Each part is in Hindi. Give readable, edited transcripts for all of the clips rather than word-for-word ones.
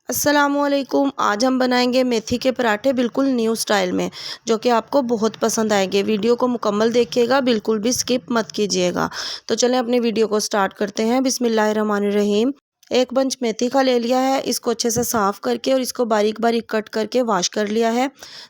अस्सलामुअलैकुम। आज हम बनाएंगे मेथी के पराठे बिल्कुल न्यू स्टाइल में, जो कि आपको बहुत पसंद आएंगे। वीडियो को मुकम्मल देखिएगा, बिल्कुल भी स्किप मत कीजिएगा। तो चलें अपनी वीडियो को स्टार्ट करते हैं। बिस्मिल्लाहिर्रहमानिर्रहीम। एक बंच मेथी का ले लिया है, इसको अच्छे से साफ़ करके और इसको बारीक बारीक कट करके वॉश कर लिया है।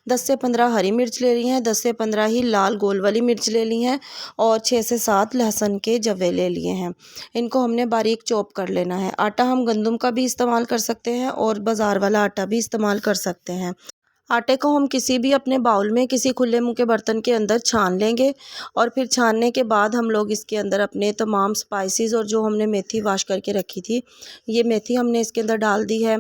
10 से 15 हरी मिर्च ले ली हैं, 10 से 15 ही लाल गोल वाली मिर्च ले ली हैं और 6 से 7 लहसुन के जवे ले लिए हैं। इनको हमने बारीक चॉप कर लेना है। आटा हम गंदम का भी इस्तेमाल कर सकते हैं और बाज़ार वाला आटा भी इस्तेमाल कर सकते हैं। आटे को हम किसी भी अपने बाउल में किसी खुले मुँह के बर्तन के अंदर छान लेंगे और फिर छानने के बाद हम लोग इसके अंदर अपने तमाम स्पाइसेस और जो हमने मेथी वॉश करके रखी थी, ये मेथी हमने इसके अंदर डाल दी है।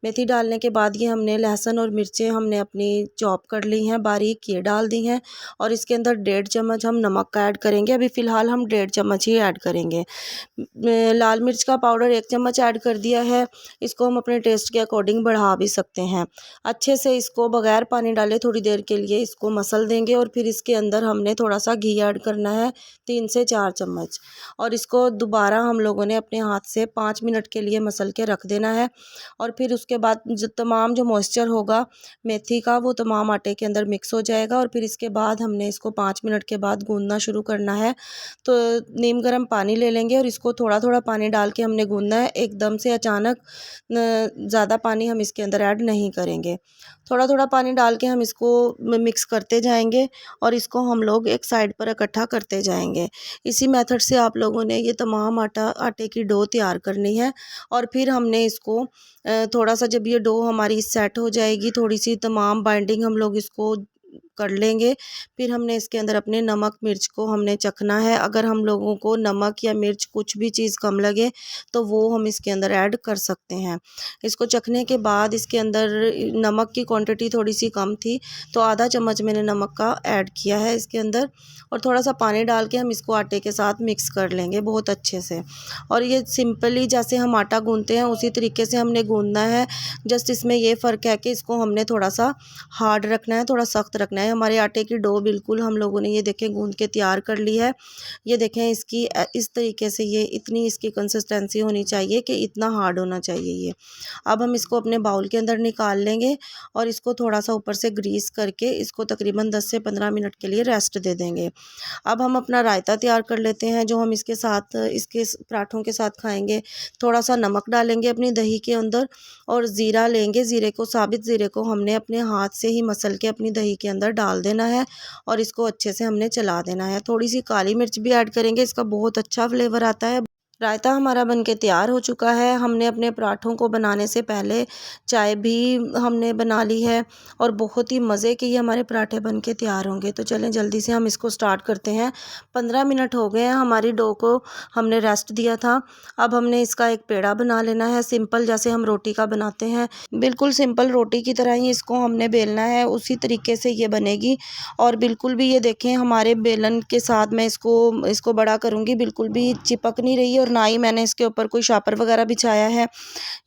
मेथी डालने के बाद ये हमने लहसुन और मिर्चें हमने अपनी चॉप कर ली हैं बारीक, ये डाल दी हैं और इसके अंदर 1.5 चम्मच हम नमक का ऐड करेंगे। अभी फ़िलहाल हम 1.5 चम्मच ही ऐड करेंगे। लाल मिर्च का पाउडर 1 चम्मच ऐड कर दिया है। इसको हम अपने टेस्ट के अकॉर्डिंग बढ़ा भी सकते हैं। अच्छे से इसको बगैर पानी डाले थोड़ी देर के लिए इसको मसल देंगे और फिर इसके अंदर हमने थोड़ा सा घी ऐड करना है, 3 से 4 चम्मच, और इसको दोबारा हम लोगों ने अपने हाथ से 5 मिनट के लिए मसल के रख देना है। और फिर उसके बाद जो मॉइस्चर होगा मेथी का वो तमाम आटे के अंदर मिक्स हो जाएगा और फिर इसके बाद हमने इसको 5 मिनट के बाद गूंदना शुरू करना है। तो नीम गर्म पानी ले लेंगे और इसको थोड़ा थोड़ा पानी डाल के हमने गूंदना है। एकदम से अचानक ज़्यादा पानी हम इसके अंदर ऐड नहीं करेंगे। थोड़ा थोड़ा पानी डाल के हम इसको मिक्स करते जाएंगे और इसको हम लोग एक साइड पर इकट्ठा करते जाएंगे। इसी मेथड से आप लोगों ने ये तमाम आटे की डो तैयार करनी है। और फिर हमने इसको थोड़ा सा, जब ये डो हमारी सेट हो जाएगी, थोड़ी सी तमाम बाइंडिंग हम लोग इसको कर लेंगे, फिर हमने इसके अंदर अपने नमक मिर्च को हमने चखना है। अगर हम लोगों को नमक या मिर्च कुछ भी चीज़ कम लगे तो वो हम इसके अंदर ऐड कर सकते हैं। इसको चखने के बाद इसके अंदर नमक की क्वांटिटी थोड़ी सी कम थी तो आधा चम्मच मैंने नमक का ऐड किया है इसके अंदर, और थोड़ा सा पानी डाल के हम इसको आटे के साथ मिक्स कर लेंगे बहुत अच्छे से। और ये सिंपली जैसे हम आटा गूंथते हैं उसी तरीके से हमने गूंदना है। जस्ट इसमें ये फ़र्क है कि इसको हमने थोड़ा सा हार्ड रखना है, थोड़ा सख्त रखना है। हमारे आटे की डो बिल्कुल हम लोगों ने ये देखें गूंद के तैयार कर ली है। ये देखें इसकी इस तरीके से ये इतनी इसकी कंसिस्टेंसी होनी चाहिए कि इतना हार्ड होना चाहिए ये। अब हम इसको अपने बाउल के अंदर निकाल लेंगे और इसको थोड़ा सा ऊपर से ग्रीस करके इसको तकरीबन 10 से 15 मिनट के लिए रेस्ट दे देंगे। अब हम अपना रायता तैयार कर लेते हैं जो हम इसके साथ इसके पराठों के साथ खाएंगे। थोड़ा सा नमक डालेंगे अपनी दही के अंदर और ज़ीरा लेंगे। ज़ीरे को, साबित ज़ीरे को हमने अपने हाथ से ही मसल के अपनी दही के अंदर डाल देना है और इसको अच्छे से हमने चला देना है। थोड़ी सी काली मिर्च भी ऐड करेंगे, इसका बहुत अच्छा फ्लेवर आता है। रायता हमारा बनके तैयार हो चुका है। हमने अपने पराठों को बनाने से पहले चाय भी हमने बना ली है और बहुत ही मज़े के ये हमारे पराठे बनके तैयार होंगे। तो चलें जल्दी से हम इसको स्टार्ट करते हैं। 15 मिनट हो गए हैं, हमारी डो को हमने रेस्ट दिया था। अब हमने इसका एक पेड़ा बना लेना है, सिंपल जैसे हम रोटी का बनाते हैं, बिल्कुल सिंपल रोटी की तरह ही इसको हमने बेलना है। उसी तरीके से ये बनेगी और बिल्कुल भी ये देखें हमारे बेलन के साथ मैं इसको बड़ा करूँगी, बिल्कुल भी चिपक नहीं रही है और ना ही मैंने इसके ऊपर कोई शापर वगैरह बिछाया है।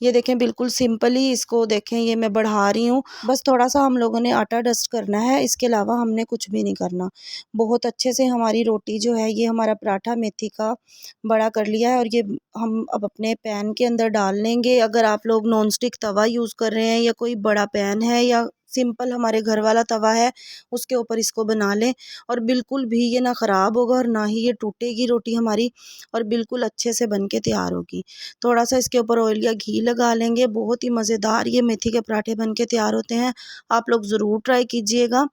ये देखें बिल्कुल सिंपली इसको देखें ये मैं बढ़ा रही हूँ। बस थोड़ा सा हम लोगों ने आटा डस्ट करना है, इसके अलावा हमने कुछ भी नहीं करना। बहुत अच्छे से हमारी रोटी जो है, ये हमारा पराठा मेथी का बड़ा कर लिया है और ये हम अब अपने पैन के अंदर डाल लेंगे। अगर आप लोग नॉन स्टिक तवा यूज़ कर रहे हैं या कोई बड़ा पैन है या सिंपल हमारे घर वाला तवा है, उसके ऊपर इसको बना लें और बिल्कुल भी ये ना ख़राब होगा और ना ही ये टूटेगी रोटी हमारी, और बिल्कुल अच्छे से बन के तैयार होगी। थोड़ा सा इसके ऊपर ऑयल या घी लगा लेंगे। बहुत ही मज़ेदार ये मेथी के पराठे बन के तैयार होते हैं। आप लोग ज़रूर ट्राई कीजिएगा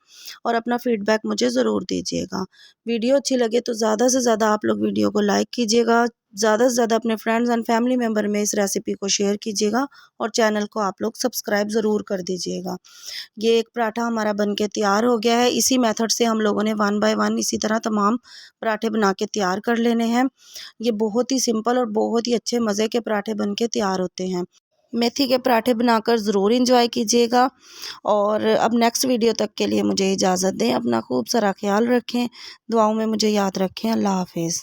और अपना फ़ीडबैक मुझे ज़रूर दीजिएगा। वीडियो अच्छी लगे तो ज़्यादा से ज़्यादा आप लोग वीडियो को लाइक कीजिएगा, ज़्यादा से ज़्यादा अपने फ्रेंड्स एंड फैमिली मेम्बर में इस रेसिपी को शेयर कीजिएगा और चैनल को आप लोग सब्सक्राइब ज़रूर कर दीजिएगा। ये एक पराठा हमारा बन के तैयार हो गया है। इसी मेथड से हम लोगों ने 1 बाय 1 इसी तरह तमाम पराठे बना के तैयार कर लेने हैं। ये बहुत ही सिंपल और बहुत ही अच्छे मज़े के पराठे बन के तैयार होते हैं। मेथी के पराठे बनाकर ज़रूर इंजॉय कीजिएगा और अब नेक्स्ट वीडियो तक के लिए मुझे इजाज़त दें। अपना खूब सारा ख्याल रखें, दुआओं में मुझे याद रखें। अल्लाह हाफ़िज़।